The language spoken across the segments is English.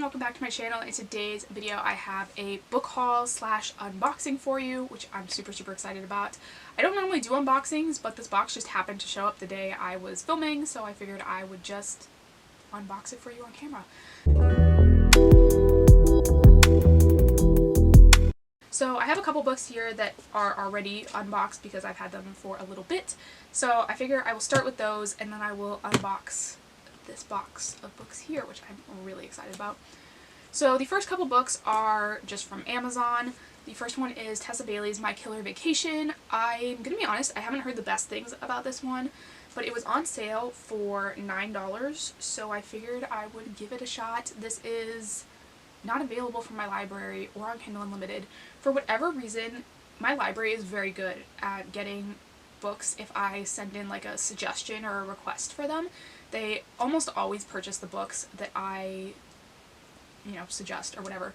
welcome back to my channel. In today's video I have a book haul slash unboxing for you, which I'm super excited about. I don't normally do unboxings, but this box just happened to show up the day I was filming, so I figured I would just unbox it for you on camera. So I have a couple books here that are already unboxed because I've had them for a little bit. So I figure I will start with those and then I will unbox this box of books here, which I'm really excited about. So the first couple books are just from Amazon. The first one is Tessa Bailey's My Killer Vacation. I'm gonna be honest, I haven't heard the best things about this one, but it was on sale for $9, so I figured I would give it a shot. This is not available from my library or on Kindle Unlimited. For whatever reason, my library is very good at getting books if I send in like a suggestion or a request for them. They almost always purchase the books that I, suggest or whatever.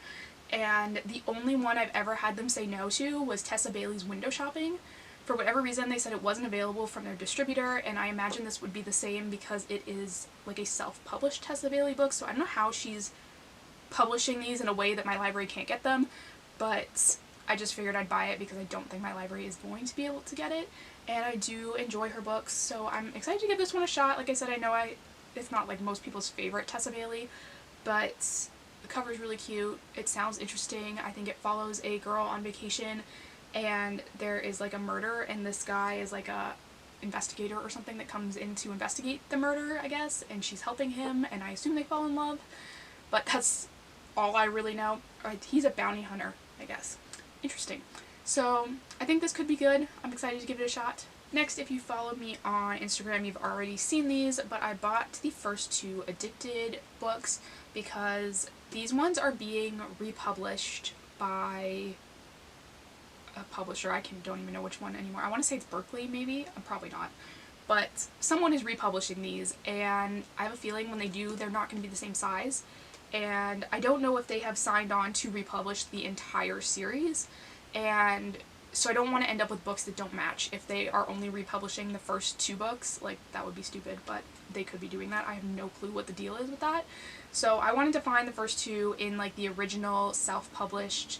And the only one I've ever had them say no to was Tessa Bailey's Window Shopping. For whatever reason, they said it wasn't available from their distributor, and I imagine this would be the same because it is like a self-published Tessa Bailey book, so I don't know how she's publishing these in a way that my library can't get them, but I just figured I'd buy it because I don't think my library is going to be able to get it, and I do enjoy her books, so I'm excited to give this one a shot. Like I said, I know it's not like most people's favorite Tessa Bailey, but the cover is really cute. It sounds interesting. I think it follows a girl on vacation, and there is like a murder, and this guy is like a investigator or something that comes in to investigate the murder, I guess, and she's helping him, and I assume they fall in love, but that's all I really know. He's a bounty hunter, I guess. Interesting. So I think this could be good. I'm excited to give it a shot. Next, if you follow me on Instagram, you've already seen these, but I bought the first two Addicted books because these ones are being republished by a publisher. I don't even know which one anymore. I want to say it's Berkeley, maybe. I'm probably not. But someone is republishing these, and I have a feeling when they do, they're not going to be the same size. And I don't know if they have signed on to republish the entire series, and so I don't want to end up with books that don't match. If they are only republishing the first two books, like, that would be stupid, but they could be doing that. I have no clue what the deal is with that. So I wanted to find the first two in like the original self-published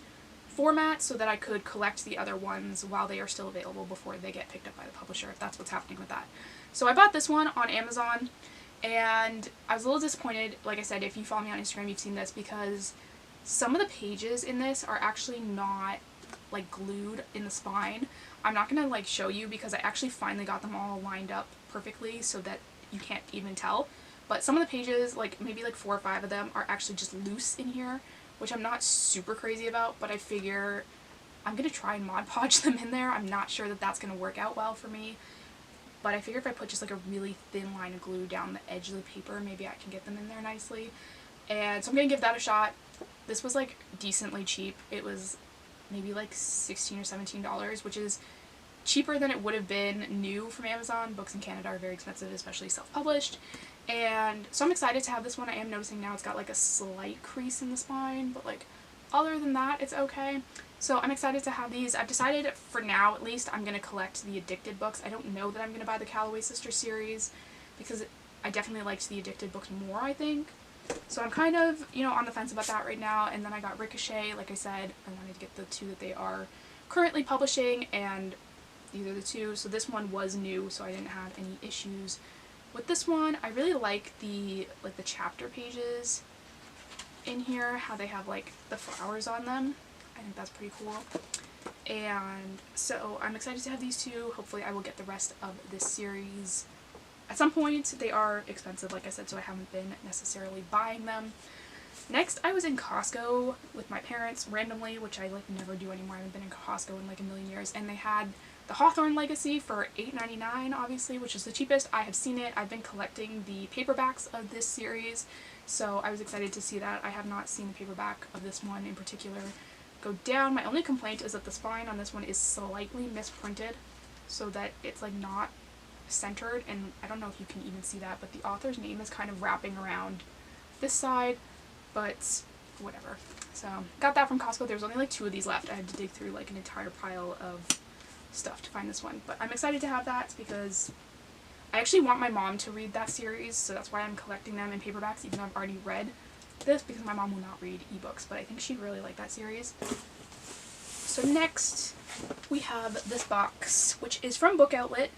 format so that I could collect the other ones while they are still available before they get picked up by the publisher, if that's what's happening with that. So I bought this one on Amazon. And I was a little disappointed, like I said, if you follow me on Instagram, you've seen this, because some of the pages in this are actually not, like, glued in the spine. I'm not going to, like, show you because I actually finally got them all lined up perfectly so that you can't even tell. But some of the pages, like, maybe like 4 or 5 of them are actually just loose in here, which I'm not super crazy about, but I figure I'm going to try and Mod Podge them in there. I'm not sure that that's going to work out well for me. But I figure if I put just like a really thin line of glue down the edge of the paper, maybe I can get them in there nicely. And so I'm going to give that a shot. This was like decently cheap. It was maybe like $16 or $17, which is cheaper than it would have been new from Amazon. Books in Canada are very expensive, especially self-published. And so I'm excited to have this one. I am noticing now it's got like a slight crease in the spine, but like other than that, it's okay. So I'm excited to have these. I've decided, for now at least, I'm going to collect the Addicted books. I don't know that I'm going to buy the Calloway Sisters series because I definitely liked the Addicted books more, I think. So I'm kind of, on the fence about that right now. And then I got Ricochet. Like I said, I wanted to get the two that they are currently publishing, and these are the two. So this one was new, so I didn't have any issues with this one. I really like the chapter pages in here, how they have like the flowers on them. I think that's pretty cool. And so I'm excited to have these two. Hopefully I will get the rest of this series at some point. They are expensive, like I said, so I haven't been necessarily buying them. Next, I was in Costco with my parents randomly, which I like never do anymore. I haven't been in Costco in like a million years, and they had the Hawthorne Legacy for $8.99, obviously, which is the cheapest. I have seen it. I've been collecting the paperbacks of this series, so I was excited to see that. I have not seen the paperback of this one in particular go down. My only complaint is that the spine on this one is slightly misprinted, so that it's like not centered, and I don't know if you can even see that, but the author's name is kind of wrapping around this side, but whatever. So got that from Costco. There's only like 2 of these left. I had to dig through like an entire pile of stuff to find this one, but I'm excited to have that because I actually want my mom to read that series, so that's why I'm collecting them in paperbacks, even though I've already read this because my mom will not read ebooks, but I think she'd really like that series. So next we have this box, which is from Book Outlet,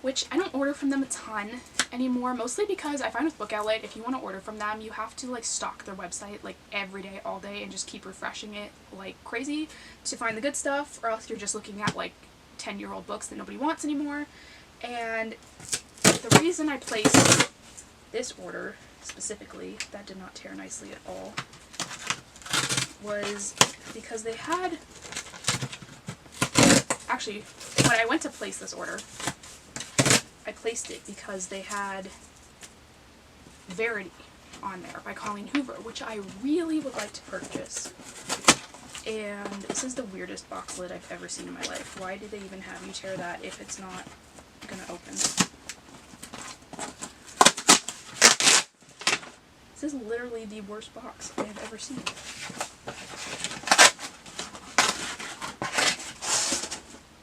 which I don't order from them a ton anymore, mostly because I find with Book Outlet, if you want to order from them, you have to like stalk their website like every day, all day, and just keep refreshing it like crazy to find the good stuff, or else you're just looking at like 10-year-old books that nobody wants anymore. And the reason I placed this order specifically, that did not tear nicely at all, was because they had, actually, when I went to place this order, I placed it because they had Verity on there by Colleen Hoover, which I really would like to purchase. And this is the weirdest box lid I've ever seen in my life. Why did they even have you tear that if it's not gonna open? This is literally the worst box I have ever seen.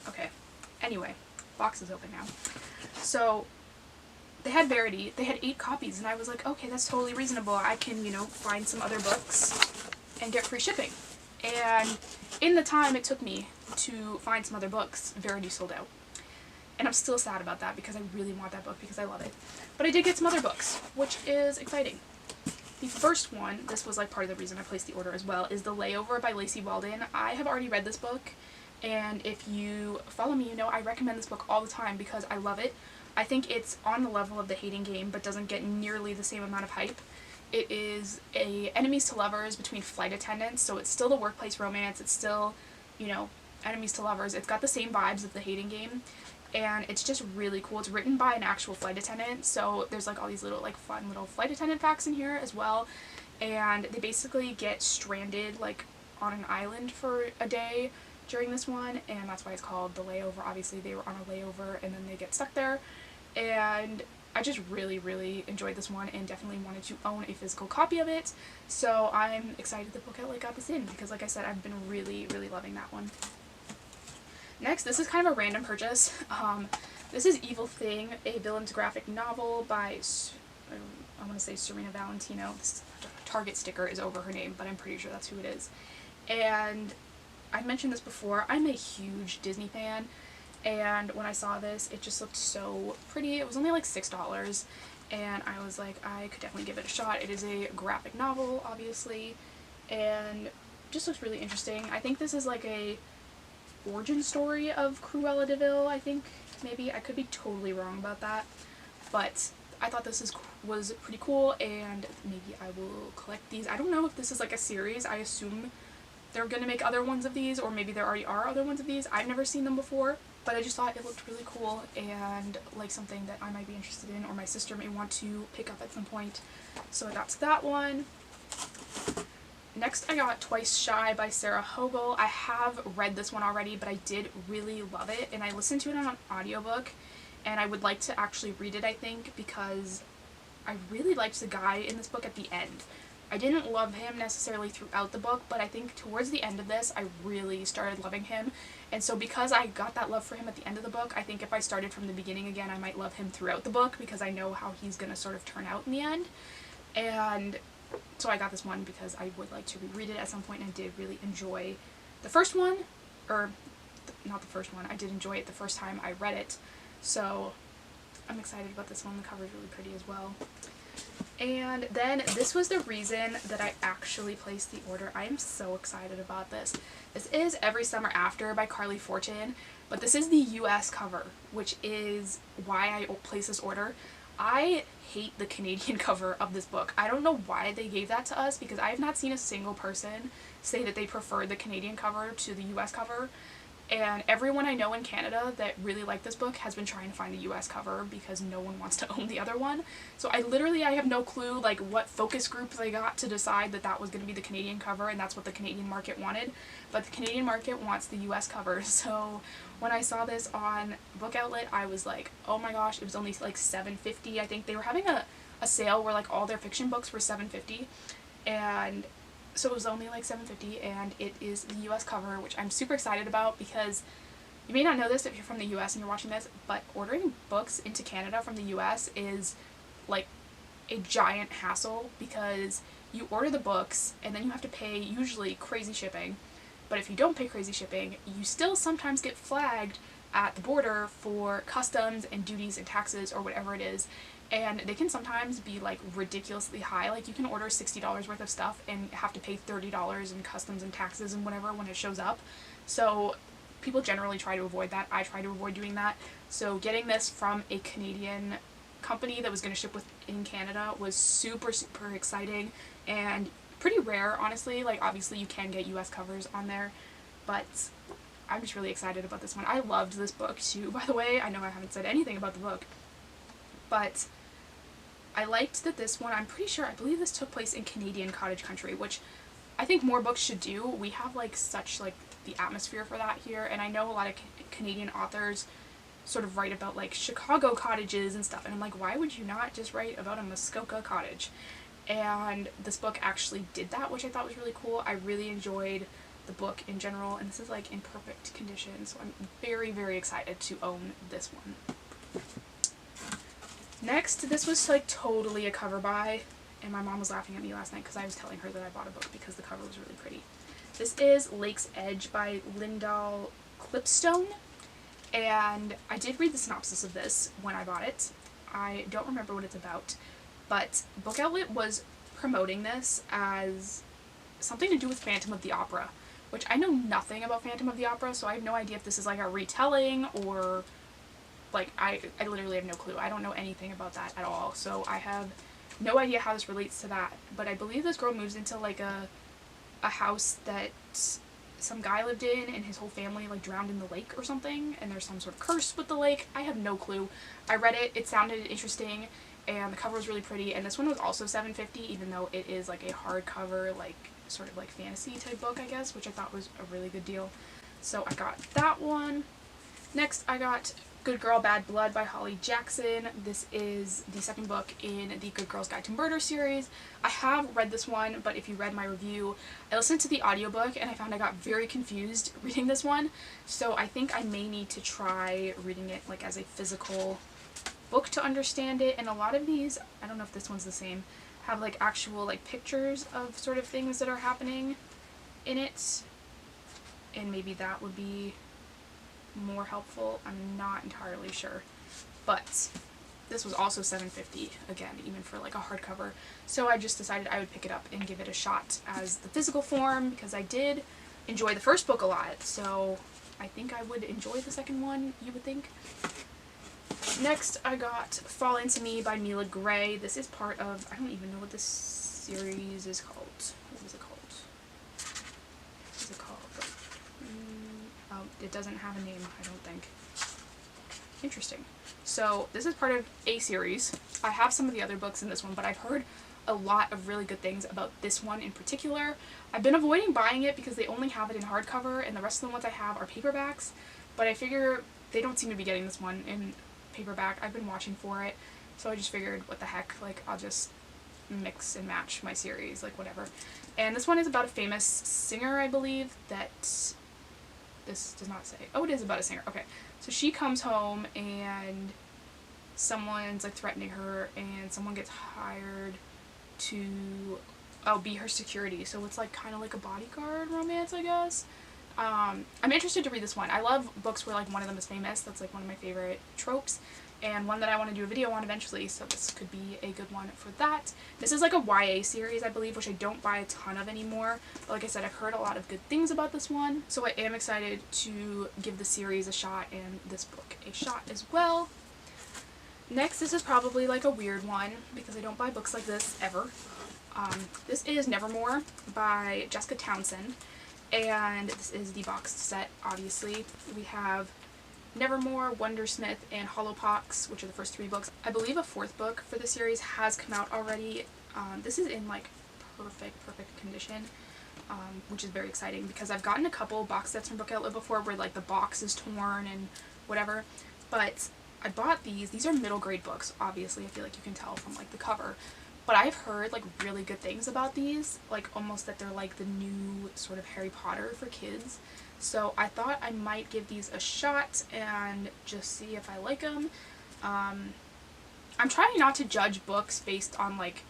Okay, anyway, box is open now. So, they had Verity, they had 8 copies, and I was like, okay, that's totally reasonable. I can, you know, find some other books and get free shipping. And in the time it took me to find some other books, Verity sold out. And I'm still sad about that because I really want that book because I love it. But I did get some other books, which is exciting. The first one, this was like part of the reason I placed the order as well, is The Layover by Lacey Walden. I have already read this book, and if you follow me, you know I recommend this book all the time because I love it. I think it's on the level of The Hating Game, but doesn't get nearly the same amount of hype. It is a enemies to lovers between flight attendants, so it's still the workplace romance, it's still, you know, enemies to lovers. It's got the same vibes of The Hating Game, and it's just really cool. It's written by an actual flight attendant, so there's like all these little like fun little flight attendant facts in here as well, and they basically get stranded like on an island for a day during this one, and that's why it's called The Layover. Obviously they were on a layover and then they get stuck there, and I just really, really enjoyed this one and definitely wanted to own a physical copy of it. So I'm excited that Book Outlet got this in because, like I said, I've been really, really loving that one. Next, this is kind of a random purchase. This is Evil Thing, a villain's graphic novel by, I want to say Serena Valentino. This Target sticker is over her name, but I'm pretty sure that's who it is. And I've mentioned this before, I'm a huge Disney fan. And when I saw this, it just looked so pretty. It was only like $6, and I was like, I could definitely give it a shot. It is a graphic novel, obviously, and just looks really interesting. I think this is like a origin story of Cruella de Vil, I think, maybe. I could be totally wrong about that, but I thought this was pretty cool, and maybe I will collect these. I don't know if this is like a series. I assume they're gonna make other ones of these, or maybe there already are other ones of these. I've never seen them before, but I just thought it looked really cool and like something that I might be interested in, or my sister may want to pick up at some point. So I got to that one. Next I got Twice Shy by Sarah Hogle. I have read this one already, but I did really love it, and I listened to it on an audiobook, and I would like to actually read it, I think, because I really liked the guy in this book at the end. I didn't love him necessarily throughout the book, but I think towards the end of this, I really started loving him. And so because I got that love for him at the end of the book, I think if I started from the beginning again, I might love him throughout the book because I know how he's going to sort of turn out in the end. And so I got this one because I would like to reread it at some point, and I did really enjoy the first one, or not the first one, I did enjoy it the first time I read it. So I'm excited about this one. The cover is really pretty as well. And then this was the reason that I actually placed the order. I am so excited about this. This is Every Summer After by Carly Fortune, but this is the US cover, which is why I placed this order. I hate the Canadian cover of this book. I don't know why they gave that to us, because I have not seen a single person say that they prefer the Canadian cover to the US cover. And everyone I know in Canada that really liked this book has been trying to find the US cover because no one wants to own the other one. So I have no clue like what focus group they got to decide that that was going to be the Canadian cover, and that's what the Canadian market wanted. But the Canadian market wants the US cover. So when I saw this on Book Outlet, I was like, oh my gosh, it was only like $7.50. I think they were having a sale where like all their fiction books were $7.50, and so it was only like $7.50, and it is the US cover, which I'm super excited about because you may not know this if you're from the US and you're watching this, but ordering books into Canada from the US is like a giant hassle because you order the books, and then you have to pay usually crazy shipping. But if you don't pay crazy shipping, you still sometimes get flagged at the border for customs and duties and taxes or whatever it is. And they can sometimes be like ridiculously high. Like you can order $60 worth of stuff and have to pay $30 in customs and taxes and whatever when it shows up. So people generally try to avoid that. I try to avoid doing that. So getting this from a Canadian company that was going to ship in Canada was super, super exciting and pretty rare, honestly. Like obviously you can get US covers on there, but I'm just really excited about this one. I loved this book too, by the way. I know I haven't said anything about the book, but I liked that this one, I'm pretty sure, I believe this took place in Canadian cottage country, which I think more books should do. We have like such like the atmosphere for that here, and I know a lot of Canadian authors sort of write about like Chicago cottages and stuff, and I'm like, why would you not just write about a Muskoka cottage? And this book actually did that, which I thought was really cool. I really enjoyed the book in general, and this is like in perfect condition, so I'm very, very excited to own this one. Next, this was like totally a cover buy, and my mom was laughing at me last night because I was telling her that I bought a book because the cover was really pretty. This is Lake's Edge by Lyndall Clipstone, and I did read the synopsis of this when I bought it. I don't remember what it's about, but Book Outlet was promoting this as something to do with Phantom of the Opera, which I know nothing about Phantom of the Opera, so I have no idea if this is like a retelling or like I literally have no clue. I don't know anything about that at all, so I have no idea how this relates to that. But I believe this girl moves into like a house that some guy lived in, and his whole family like drowned in the lake or something, and there's some sort of curse with the lake. I have no clue. I read it, it sounded interesting, and the cover was really pretty, and this one was also $7.50, even though it is like a hardcover, like sort of like fantasy type book, I guess, which I thought was a really good deal. So I got that one. Next I got Good Girl, Bad Blood by Holly Jackson. This is the second book in the Good Girl's Guide to Murder series. I have read this one, but if you read my review, I listened to the audiobook and I found I got very confused reading this one, so I think I may need to try reading it like as a physical book to understand it. And a lot of these, I don't know if this one's the same, have like actual like pictures of sort of things that are happening in it, and maybe that would be more helpful. I'm not entirely sure, but this was also $7.50 again, even for like a hardcover, so I just decided I would pick it up and give it a shot as the physical form because I did enjoy the first book a lot, so I think I would enjoy the second one, you would think. Next I got Fall Into Me by Mila Gray. This is part of, I don't even know what this series is called. What is it called? What is it called? Oh, it doesn't have a name, I don't think. Interesting. So this is part of a series. I have some of the other books in this one, but I've heard a lot of really good things about this one in particular. I've been avoiding buying it because they only have it in hardcover, and the rest of the ones I have are paperbacks, but I figure they don't seem to be getting this one in paperback. I've been watching for it, so I just figured, what the heck, like I'll just mix and match my series, like whatever. And this one is about a famous singer, I believe, that this does not say. Oh, it is about a singer. Okay. So she comes home and someone's like threatening her, and someone gets hired to be her security. So it's like kind of like a bodyguard romance, I guess. I'm interested to read this one. I love books where like one of them is famous. That's like one of my favorite tropes, and one that I want to do a video on eventually, so this could be a good one for that. This is like a YA series, I believe, which I don't buy a ton of anymore, but like I said, I've heard a lot of good things about this one, so I am excited to give the series a shot and this book a shot as well. Next, this is probably like a weird one because I don't buy books like this ever. This is Nevermore by Jessica Townsend, and this is the boxed set, obviously. We have Nevermore, Wondersmith, and Hollowpox, which are the first three books. I believe a fourth book for the series has come out already. This is in like perfect condition, which is very exciting because I've gotten a couple box sets from Book Outlet before where like the box is torn and whatever, but I bought these. These are middle grade books, obviously. I feel like you can tell from like the cover. But I've heard like really good things about these, like almost that they're like the new sort of Harry Potter for kids. So I thought I might give these a shot and just see if I like them. I'm trying not to judge books based on like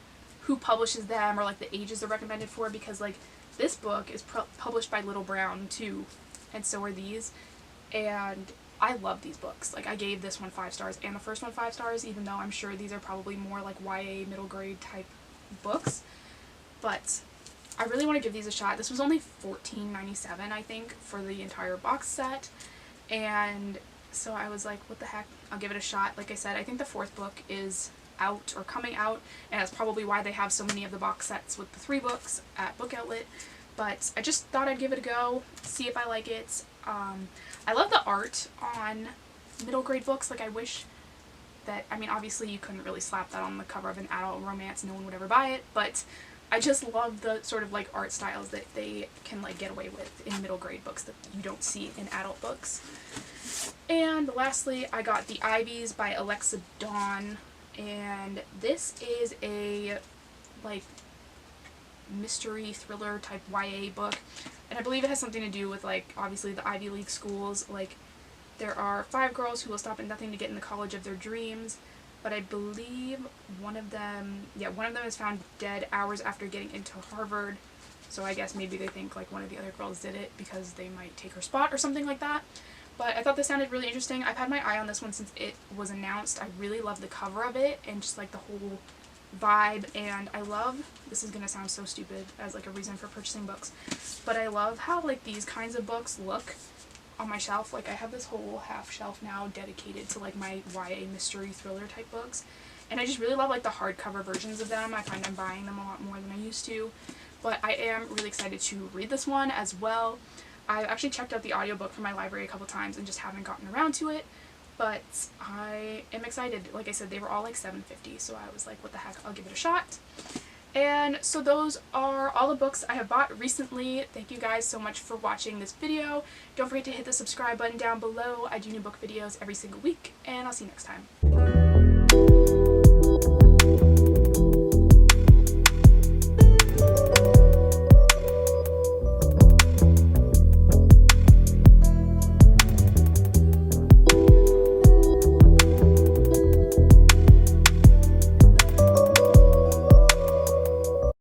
who publishes them or like the ages they're recommended for, because like this book is published by Little Brown too, and so are these, and I love these books. Like, I gave this one 5 stars and the first one 5 stars, even though I'm sure these are probably more like YA middle grade type books, but I really want to give these a shot. This was only $14.97 I think for the entire box set, and so I was like, what the heck, I'll give it a shot. Like I said, I think the 4th book is out or coming out, and that's probably why they have so many of the box sets with the 3 books at Book Outlet, but I just thought I'd give it a go, see if I like it. I love the art on middle grade books. Like, I wish that, I mean, obviously you couldn't really slap that on the cover of an adult romance, no one would ever buy it, but I just love the sort of like art styles that they can like get away with in middle grade books that you don't see in adult books. And lastly, I got The Ivies by Alexa Dawn, and this is a like mystery thriller type YA book, and I believe it has something to do with like obviously the Ivy League schools. Like, there are 5 girls who will stop at nothing to get in the college of their dreams, but I believe one of them is found dead hours after getting into Harvard, so I guess maybe they think like one of the other girls did it because they might take her spot or something like that. But I thought this sounded really interesting. I've had my eye on this one since it was announced. I really love the cover of it and just like the whole vibe, and I love, this is gonna sound so stupid as like a reason for purchasing books, but I love how like these kinds of books look on my shelf. Like, I have this whole half shelf now dedicated to like my YA mystery thriller type books, and I just really love like the hardcover versions of them. I find I'm buying them a lot more than I used to, but I am really excited to read this one as well. I've actually checked out the audiobook from my library a couple times and just haven't gotten around to it, but I am excited. Like I said, they were all like $7.50, so I was like, what the heck, I'll give it a shot. And so those are all the books I have bought recently. Thank you guys so much for watching this video. Don't forget to hit the subscribe button down below. I do new book videos every single week, and I'll see you next time.